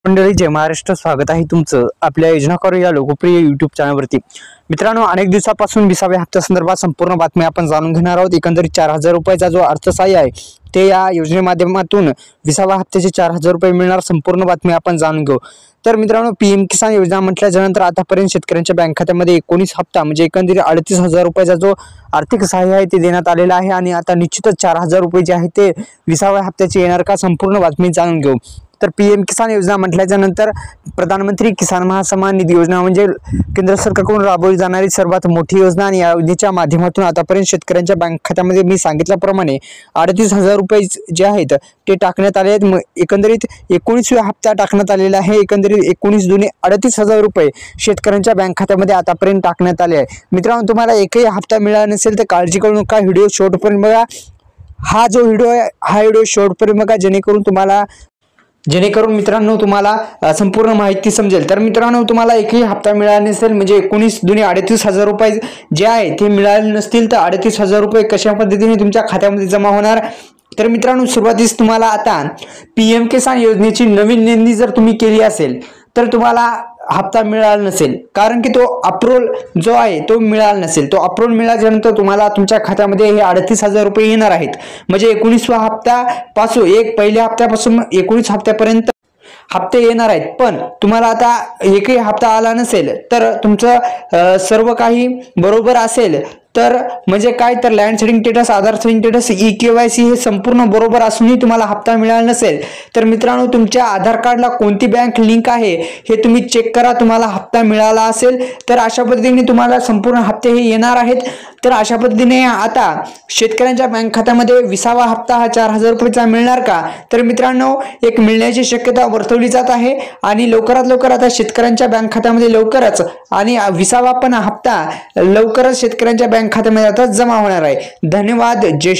मंडळी जय महाराष्ट्र, स्वागत आहे तुमचं आपल्या योजना करू या लोकप्रिय YouTube चॅनलवरती। मित्रांनो, अनेक दिवसापासून 20व्या हप्त्यासंदर्भात संपूर्ण बातमी आपण जाणून घेणार आहोत। एकंदरीत 4000 रुपयाचा जो अर्थसहाय्य आहे ते या योजने माध्यमातून 20व्या हप्त्याचे 4000 रुपये मिळणार, संपूर्ण बातमी आपण जाणून घेऊ। तर मित्रांनो, पीएम किसान योजना म्हटल्यानंतर आतापर्यंत शेतकऱ्यांच्या बँक खात्यामध्ये 19 हप्ता म्हणजे एकंदरीत 38,000 रुपयाचा जो आर्थिक सहाय्य आहे ते देण्यात आलेला आहे आणि आता निश्चितच 4000 रुपये जे आहे ते 20व्या हप्त्याचे येणार का, संपूर्ण बातमी जाणून घेऊ। तर पीएम किसान योजना म्हटल्याच्या नंतर प्रधानमंत्री किसान महासन्मान निधी योजना म्हणजे केंद्र सरकारकडून राबवली जाणारी सर्वात मोठी योजना आणि या योजनेच्या माध्यमातून आतापर्यंत शेतकऱ्यांच्या बँक खात्यामध्ये मी सांगितल्याप्रमाणे 38,000 रुपये जे आहेत ते टाकण्यात आले आहेत। एकंदरीत 19व्या हप्ता टाकण्यात आलेला आहे। एकंदरीत 19 दुने 38,000 रुपये शेतकऱ्यांच्या बँक खात्यामध्ये आतापर्यंत टाकण्यात आले आहे। मित्रांनो, तुम्हाला एकही हप्ता मिळाला नसेल तर काळजी करू नका, व्हिडिओ शेवटपर्यंत बघा। हा जो व्हिडिओ आहे हा व्हिडिओ शेवटपर्यंत बघा जेणेकरून मित्रांनो तुम्हाला संपूर्ण माहिती समजेल। तर मित्रांनो, तुम्हाला एकही हप्ता मिळाला नसेल म्हणजे 19 दुने 38,000 रुपये जे आहे ते मिळाले नसतील तर 38,000 रुपये कशा पद्धतीने तुमच्या खात्यामध्ये जमा होणार। तर मित्रांनो, सुरुवातीस तुम्हाला आता पीएम किसान योजनेची नवीन नोंदणी जर तुम्ही केली असेल तर तुम्हाला हप्ता मिळाला नसेल, कारण की तो अप्रूव्हल जो आहे तो मिळाला नसेल। तो अप्रूव्हल मिळाल्यानंतर तुम्हाला तुमच्या खात्यामध्ये हे 38,000 रुपये येणार आहेत। म्हणजे 19व्या हप्त्यापासून पहिल्या हप्त्यापासून 19 हप्त्यापर्यंत हप्ते येणार आहेत। पण तुम्हाला आता एकही हप्ता आला नसेल तर तुमचं सर्व काही बरोबर असेल तर म्हणजे काय तर लँड सेटिंग स्टेटस, आधार सेटिंग स्टेटस, ई-केवायसी हे संपूर्ण बरोबर असूनही तुम्हाला हप्ता मिळाला नसेल तर मित्रांनो, तुमच्या आधार कार्डला कोणती बँक लिंक आहे हे तुम्ही चेक करा। तुम्हाला हप्ता मिळाला असेल तर अशा पद्धतीने तुम्हाला संपूर्ण हप्ते हे येणार आहेत। तर अशा पद्धतीने आता शेतकऱ्यांच्या बँक खात्यामध्ये 20वा हप्ता हा 4000 रुपयाचा मिळणार का, तर मित्रांनो एक मिळण्याची शक्यता वर्तवली जात आहे आणि लवकरात लवकर आता शेतकऱ्यांच्या बँक खात्यामध्ये लवकरच आणि 20वा पण हप्ता लवकरच शेतकऱ्यांच्या बँक खात्यामध्ये आता जमा होणार आहे। धन्यवाद। जय